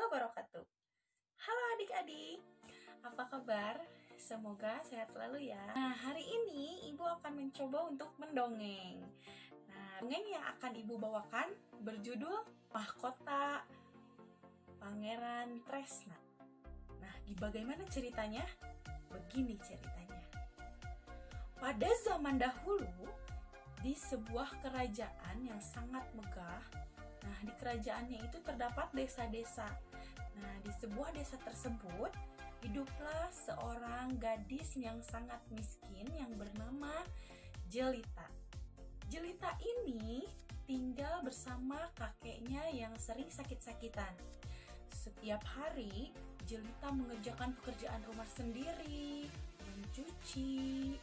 wabarakatuh. Halo adik-adik, apa kabar? Semoga sehat selalu ya. Nah, hari ini Ibu akan mencoba untuk mendongeng. Nah, dongeng yang akan Ibu bawakan berjudul Mahkota Pangeran Tresna. Nah, bagaimana ceritanya? Begini ceritanya. Pada zaman dahulu, di sebuah kerajaan yang sangat megah, nah di kerajaannya itu terdapat desa-desa. Nah, di sebuah desa tersebut hiduplah seorang gadis yang sangat miskin yang bernama Jelita. Jelita ini tinggal bersama kakeknya yang sering sakit-sakitan. Setiap hari Jelita mengerjakan pekerjaan rumah sendiri, mencuci,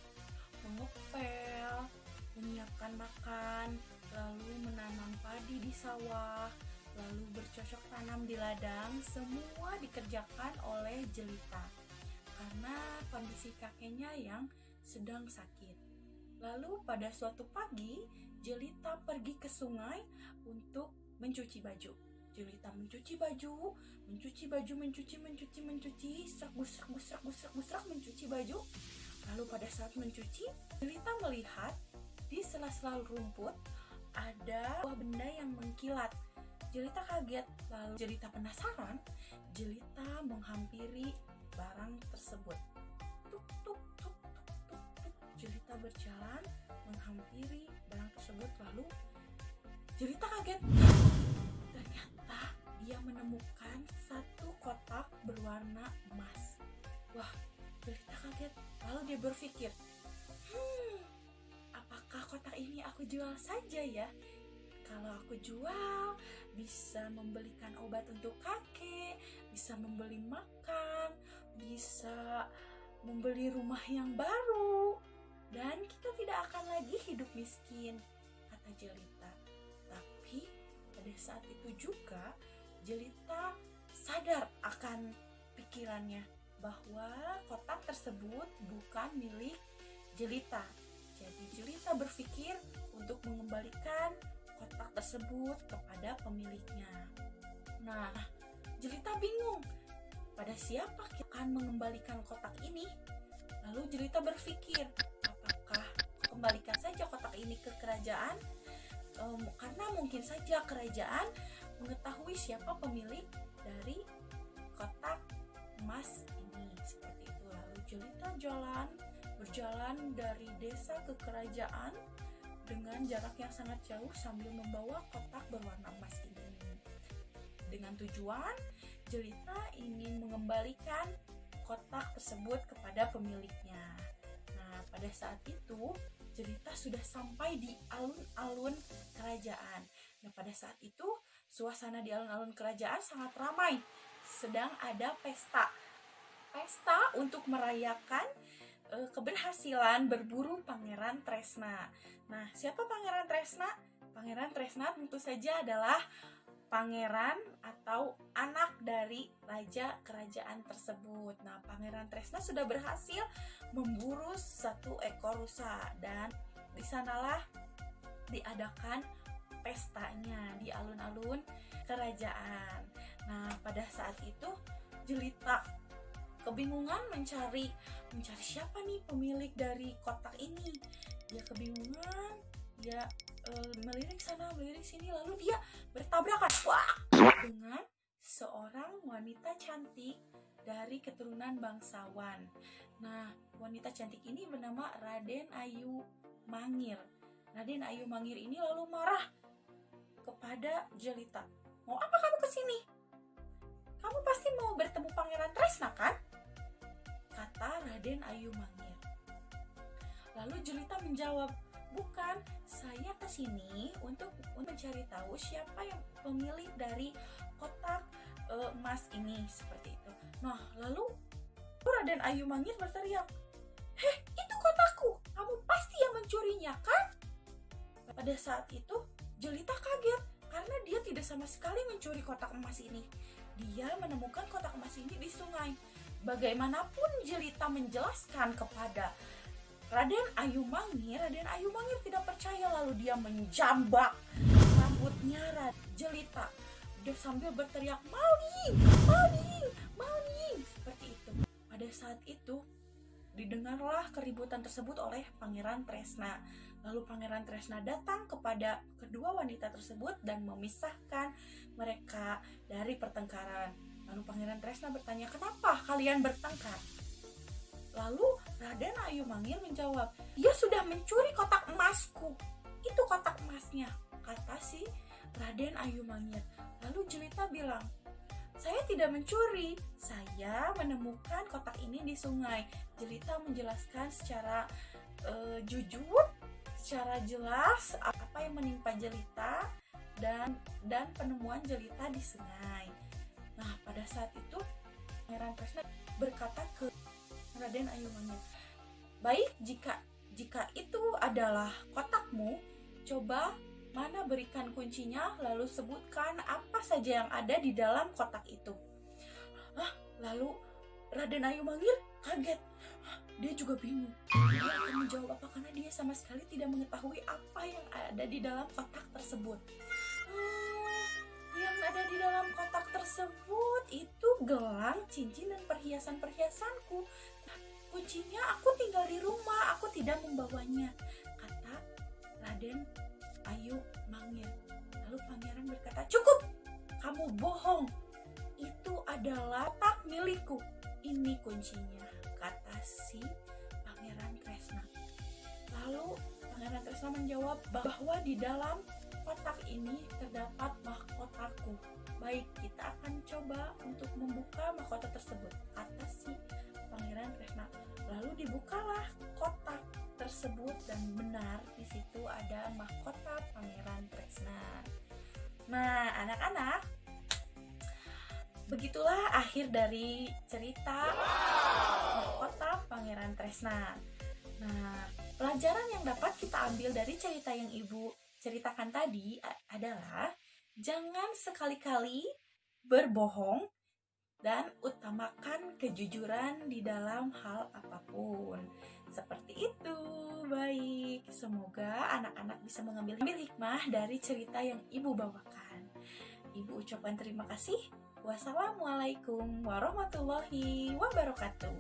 mengepel, menyiapkan makan, lalu menanam padi di sawah, lalu bercocok tanam di ladang. Semua dikerjakan oleh Jelita karena kondisi kakeknya yang sedang sakit. Lalu pada suatu pagi, Jelita pergi ke sungai untuk mencuci baju. Jelita mencuci baju, mencuci, sergusrak mencuci baju. Lalu pada saat mencuci, Jelita melihat di sela-sela rumput ada buah benda yang mengkilat. Jelita kaget, lalu Jelita penasaran. Jelita menghampiri barang tersebut. Tuk tuk tuk tuk tuk tuk. Jelita berjalan menghampiri barang tersebut, lalu Jelita kaget. Ternyata dia menemukan satu kotak berwarna emas. Wah, Jelita kaget. Lalu dia berpikir, apakah kotak ini aku jual saja ya? Kalau aku jual, bisa membelikan obat untuk kakek, bisa membeli makan, bisa membeli rumah yang baru, dan kita tidak akan lagi hidup miskin, kata Jelita. Tapi pada saat itu juga Jelita sadar akan pikirannya bahwa kotak tersebut bukan milik Jelita. Jadi Jelita berpikir untuk mengembalikan kotak tersebut kepada pemiliknya. Nah, Jelita bingung pada siapa akan mengembalikan kotak ini. Lalu Jelita berpikir, apakah kembalikan saja kotak ini ke kerajaan? Karena mungkin saja kerajaan mengetahui siapa pemilik dari kotak emas ini. Seperti itu. Lalu Jelita berjalan dari desa ke kerajaan dengan jarak yang sangat jauh sambil membawa kotak berwarna emas ini. Dengan tujuan, Jelita ingin mengembalikan kotak tersebut kepada pemiliknya. Nah, pada saat itu, Jelita sudah sampai di alun-alun kerajaan. Nah, pada saat itu, suasana di alun-alun kerajaan sangat ramai. Sedang ada pesta. Pesta untuk merayakan keberhasilan berburu Pangeran Tresna. Nah, siapa Pangeran Tresna? Pangeran Tresna tentu saja adalah pangeran atau anak dari raja kerajaan tersebut. Nah, Pangeran Tresna sudah berhasil memburu satu ekor rusa dan di sanalah diadakan pestanya di alun-alun kerajaan. Nah, pada saat itu Jelita kebingungan mencari siapa nih pemilik dari kotak ini. Dia kebingungan, dia melirik sana, melirik sini, lalu dia bertabrakan dengan seorang wanita cantik dari keturunan bangsawan. Nah, wanita cantik ini bernama Raden Ayu Mangir. Raden Ayu Mangir ini lalu marah kepada Jelita. Mau apa kamu kesini? Kamu pasti mau bertemu Pangeran Tresna kan? Kata Raden Ayu Mangir. Lalu Jelita menjawab, bukan, saya kesini untuk mencari tahu siapa yang pemilik dari kotak emas ini, seperti itu. Nah, lalu Raden Ayu Mangir berteriak, heh, itu kotakku, kamu pasti yang mencurinya kan? Pada saat itu Jelita kaget karena dia tidak sama sekali mencuri kotak emas ini. Dia menemukan kotak emas ini di sungai. Bagaimanapun Jelita menjelaskan kepada Raden Ayu Mangir tidak percaya, lalu dia menjambak rambutnya Jelita Dia sambil berteriak, maling, maling, maling, seperti itu. Pada saat itu didengarlah keributan tersebut oleh Pangeran Tresna. Lalu Pangeran Tresna datang kepada kedua wanita tersebut dan memisahkan mereka dari pertengkaran. Lalu Pangeran Tresna bertanya, kenapa kalian bertengkar? Lalu Raden Ayu Mangir menjawab, dia sudah mencuri kotak emasku. Itu kotak emasnya, kata si Raden Ayu Mangir. Lalu Jelita bilang, saya tidak mencuri, saya menemukan kotak ini di sungai. Jelita menjelaskan secara jujur, secara jelas apa yang menimpa Jelita dan penemuan Jelita di sungai. Nah, pada saat itu Pangeran Tresna berkata ke Raden Ayu Mangir, baik, jika itu adalah kotakmu, coba mana berikan kuncinya, lalu sebutkan apa saja yang ada di dalam kotak itu. Lalu Raden Ayu Mangir kaget. Dia juga bingung. Dia akan menjawab apa karena dia sama sekali tidak mengetahui apa yang ada di dalam kotak tersebut. Yang ada di dalam kotak tersebut itu gelang, cincin, dan perhiasan-perhiasanku. Kuncinya aku tinggal di rumah, aku tidak membawanya, kata Raden Ayu Mangir. Lalu pangeran berkata, cukup, kamu bohong. Itu adalah kotak milikku. Ini kuncinya, kata si Pangeran Tresna. Lalu Pangeran Tresna menjawab bahwa di dalam kotak ini terdapat mahkotaku. Baik, kita akan coba untuk membuka mahkota tersebut, kata si Pangeran Tresna. Lalu dibukalah kotak tersebut dan benar di situ ada mahkota Pangeran Tresna. Nah, anak-anak, begitulah akhir dari cerita mahkota Pangeran Tresna. Nah, pelajaran yang dapat kita ambil dari cerita yang Ibu ceritakan tadi adalah jangan sekali-kali berbohong dan utamakan kejujuran di dalam hal apapun. Seperti itu. Baik, semoga anak-anak bisa mengambil hikmah dari cerita yang Ibu bawakan. Ibu ucapkan terima kasih. Wassalamualaikum warahmatullahi wabarakatuh.